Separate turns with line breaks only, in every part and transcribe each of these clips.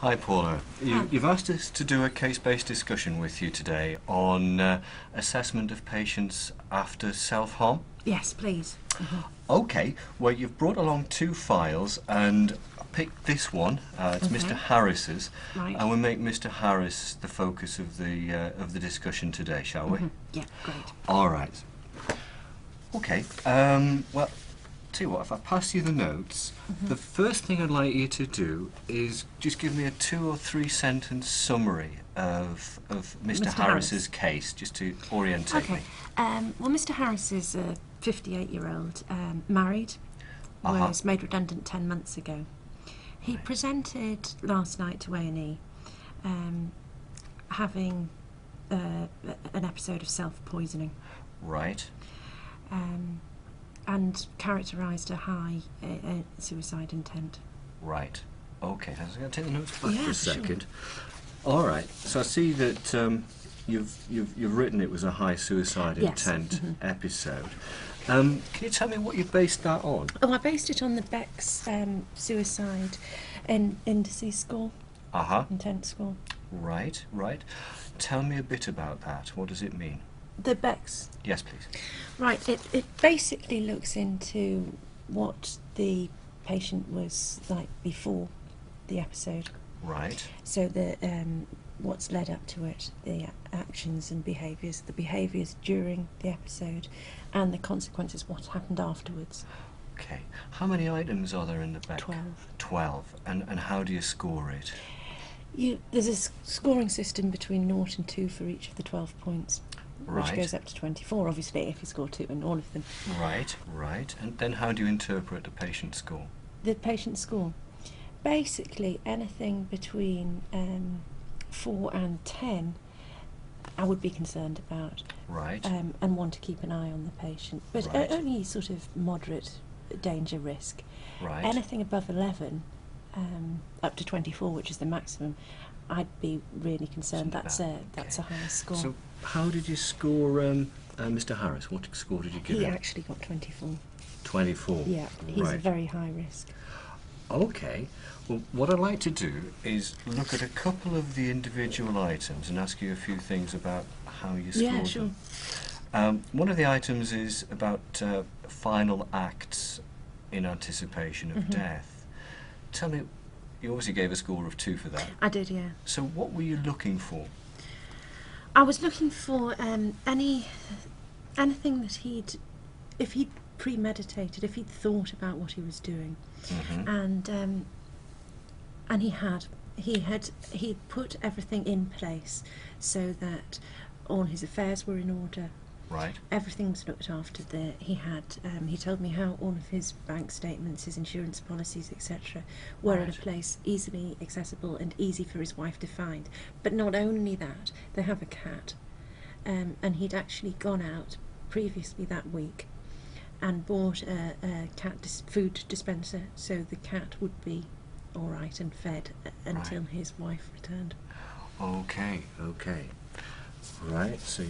Hi Paula, you've asked us to do a case-based discussion with you today on assessment of patients after self-harm.
Yes, please.
Okay, well you've brought along two files and I picked this one, it's Mr. Harris's,
Right.
and we'll make Mr. Harris the focus of the discussion today, shall we?
Yeah, great.
Alright. Okay, well, tell you what, if I pass you the notes, the first thing I'd like you to do is just give me a 2 or 3 sentence summary of Mr. Harris's case, just to orientate me.
Well, Mr. Harris is a 58-year-old, married, was made redundant 10 months ago. He presented last night to A&E having an episode of self-poisoning.
Right.
And characterised a high suicide intent.
Right. Okay, I'm going to take the notes back for a second.
Sure.
All right. So I see that you've written it was a high suicide intent episode. Can you tell me what you based that on?
Oh, I based it on the Beck's suicide indices score. Intent score.
Right. Right. Tell me a bit about that. What does it mean?
The Beck's?
Yes, please.
Right, it basically looks into what the patient was like before the episode.
Right.
So the what's led up to it, the actions and behaviours, the behaviours during the episode, and the consequences, what happened afterwards.
Okay. How many items are there in the Beck?
12.
12. And how do you score it?
There's a scoring system between 0 and 2 for each of the 12 points.
Right.
Which goes up to 24, obviously, if you score 2 in all of them.
Right, right. And then how do you interpret the patient score?
The patient score? Basically, anything between 4 and 10 I would be concerned about.
Right.
And want to keep an eye on the patient. But only sort of moderate danger risk.
Right.
Anything above 11, up to 24, which is the maximum, I'd be really concerned. That's a high score.
So how did you score Mr. Harris? What score did you give him?
He actually got 24.
24?
Yeah, he's a very high risk.
Okay. Well, what I'd like to do is look at a couple of the individual items and ask you a few things about how you scored them.
Yeah, sure.
One of the items is about final acts in anticipation of death. Tell me, you obviously gave a score of 2 for that.
I did, yeah.
So what were you looking for?
I was looking for anything that if he'd premeditated, if he'd thought about what he was doing, and he'd put everything in place so that all his affairs were in order.
Right.
Everything was looked after. He told me how all of his bank statements, his insurance policies, etc., were at a place easily accessible and easy for his wife to find. But not only that, they have a cat, and he'd actually gone out previously that week and bought a cat food dispenser so the cat would be all right and fed until his wife returned.
Okay. Okay. Right. So,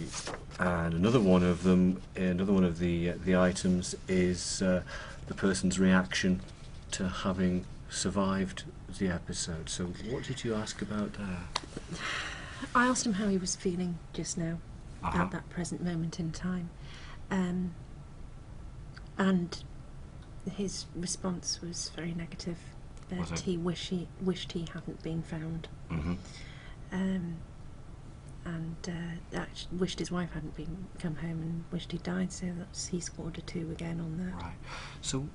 and another one of them, another one of the items is the person's reaction to having survived the episode. So, what did you ask about that?
I asked him how he was feeling just now, at that present moment in time, and his response was very negative. That he wished he hadn't been found. And wished his wife hadn't come home and wished he died, so he scored a 2 again on that.
Right. So,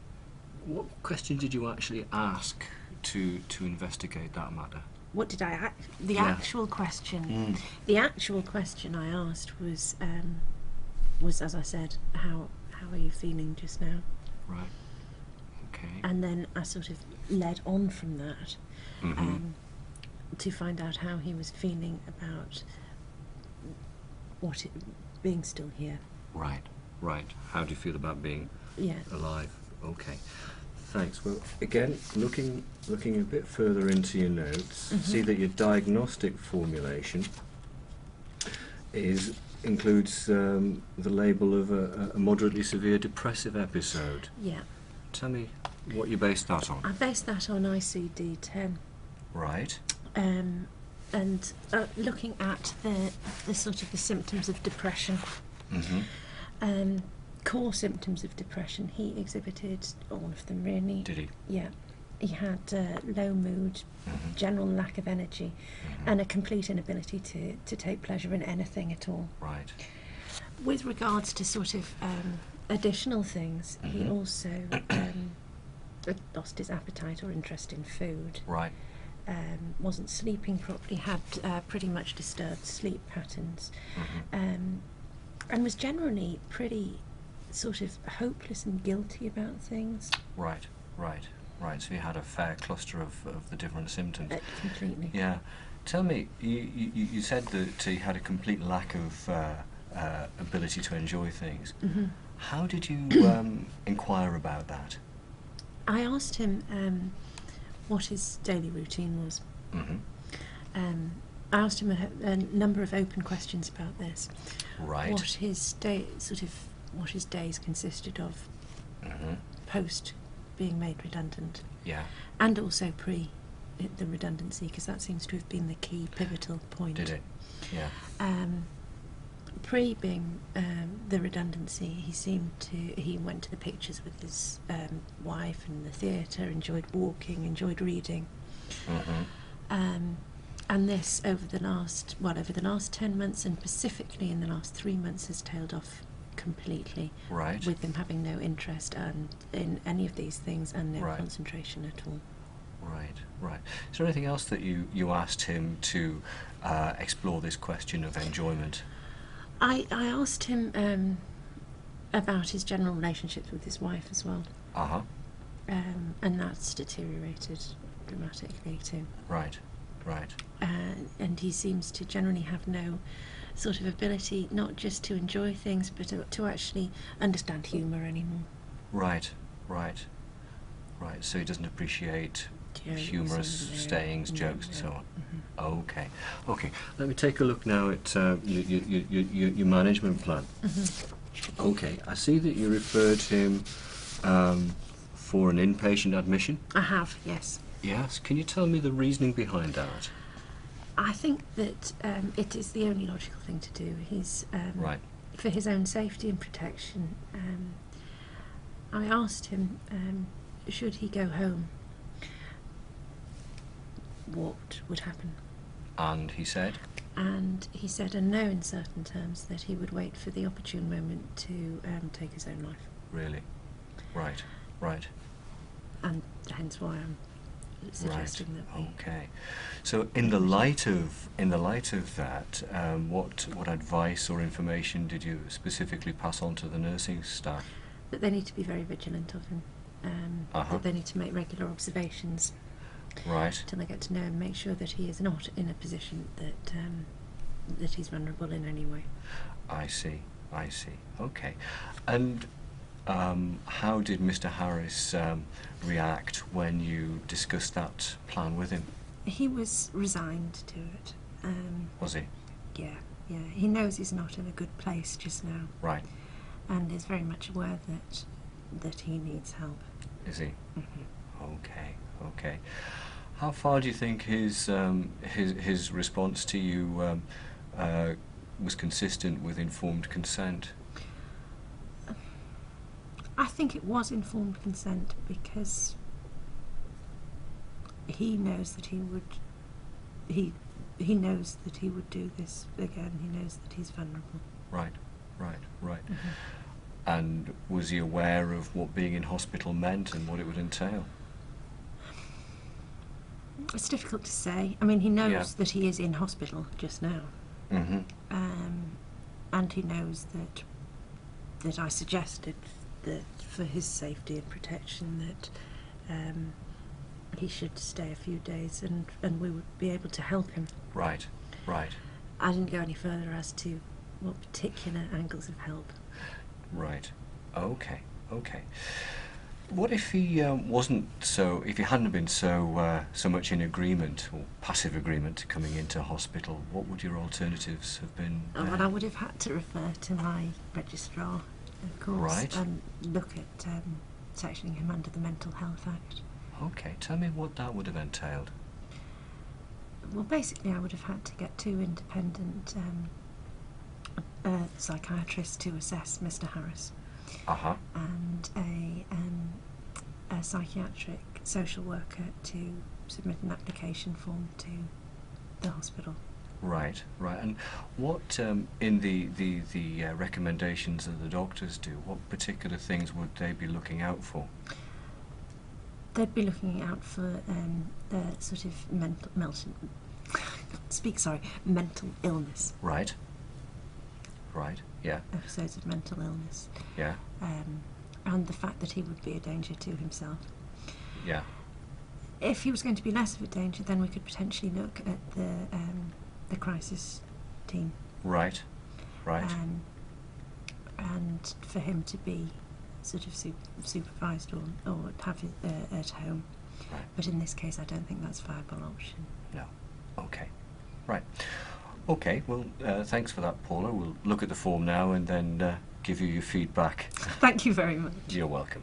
what question did you actually ask to investigate that matter?
What did I the actual question? The actual question I asked was as I said, how are you feeling just now?
Right. Okay.
And then I sort of led on from that to find out how he was feeling about being still here.
Right, right. How do you feel about being alive? Okay, thanks. Well, again, looking a bit further into your notes, see that your diagnostic formulation includes the label of a moderately severe depressive episode.
Yeah.
Tell me what you based that on.
I based that on ICD-10.
Right.
and looking at the sort of the symptoms of depression.
Mm-hmm.
Core symptoms of depression, he exhibited all of them really.
Did he?
Yeah. He had low mood,
Mm-hmm.
general lack of energy,
Mm-hmm.
and a complete inability to take pleasure in anything at all.
Right.
With regards to sort of additional things, he
Mhm.
also lost his appetite or interest in food.
Right.
Wasn't sleeping properly, had pretty much disturbed sleep patterns,
Mm-hmm.
and was generally pretty sort of hopeless and guilty about things.
Right. Right. Right. So you had a fair cluster of the different symptoms.
Completely.
Yeah. Tell me, you said that he had a complete lack of ability to enjoy things.
Mm-hmm.
How did you inquire about that?
I asked him what his daily routine was.
Mm-hmm.
I asked him a number of open questions about this.
Right.
What his days consisted of
Mm-hmm.
post being made redundant,
Yeah.
and also pre the redundancy, because that seems to have been the key pivotal point.
Did it? Yeah.
Pre being the redundancy, he went to the pictures with his wife and the theatre, enjoyed walking, enjoyed reading.
Mm-hmm.
And this over the last 10 months, and specifically in the last 3 months, has tailed off completely.
Right.
With him having no interest in any of these things and no
Right.
concentration at all.
Right. Right. Is there anything else that you asked him to explore this question of enjoyment?
I asked him about his general relationships with his wife as well,
Uh-huh.
and that's deteriorated dramatically too.
Right. Right.
And he seems to generally have no sort of ability not just to enjoy things, but to actually understand humour anymore.
Right. Right. Right. So he doesn't appreciate
Jokes
humorous
and,
sayings,
no,
jokes, and
no.
so on.
Mhm.
Okay. Okay. Let me take a look now at your management plan.
Mm-hmm.
Okay. I see that you referred him for an inpatient admission.
I have, yes.
Yes. Can you tell me the reasoning behind that?
I think that it is the only logical thing to do. He's
Right.
for his own safety and protection. I asked him, should he go home, what would happen?
And he said,
And he said, and no, in certain terms, that he would wait for the opportune moment to take his own life.
really? Right. Right.
And hence why I'm suggesting that we...
Okay. So in the light of that, what advice or information did you specifically pass on to the nursing staff?
That they need to be very vigilant of him. That they need to make regular observations
Right.
till they get to know him, make sure that he is not in a position that that he's vulnerable in any way.
I see. I see. Okay. And how did Mr. Harris react when you discussed that plan with him?
He was resigned to it.
Was he?
Yeah. He knows he's not in a good place just now,
Right.
and is very much aware that he needs help.
Is he?
Mm-hmm.
Okay. Okay. How far do you think his response to you was consistent with informed consent?
I think it was informed consent because he knows that he would. He knows that he would do this again. He knows that he's vulnerable.
Right. Right. Right.
Mm-hmm.
And was he aware of what being in hospital meant and what it would entail?
It's difficult to say. I mean, he knows
Yeah.
that he is in hospital just now,
Mm-hmm.
and he knows that I suggested that for his safety and protection that he should stay a few days, and we would be able to help him.
Right. Right.
I didn't go any further as to what particular angles of help.
Right. Okay. Okay. What if he wasn't so? If he hadn't been so much in agreement or passive agreement to coming into hospital, what would your alternatives have been?
Well, I would have had to refer to my registrar, of course,
Right.
and look at sectioning him under the Mental Health Act.
Okay. Tell me what that would have entailed.
Well, basically, I would have had to get two independent psychiatrists to assess Mr. Harris,
Uh-huh.
and a psychiatric social worker to submit an application form to the hospital.
Right, right. And what, in the recommendations that the doctors do, what particular things would they be looking out for?
They'd be looking out for the sort of mental illness.
Right. Right, yeah,
Episodes of mental illness.
yeah,
And the fact that he would be a danger to himself.
yeah.
If he was going to be less of a danger, then we could potentially look at the crisis team.
Right, right.
And for him to be sort of supervised or have it at home.
Right.
But in this case, I don't think that's a viable option.
No. Okay. Right. Okay, well, thanks for that, Paula. We'll look at the form now and then give you your feedback.
Thank you very much.
You're welcome.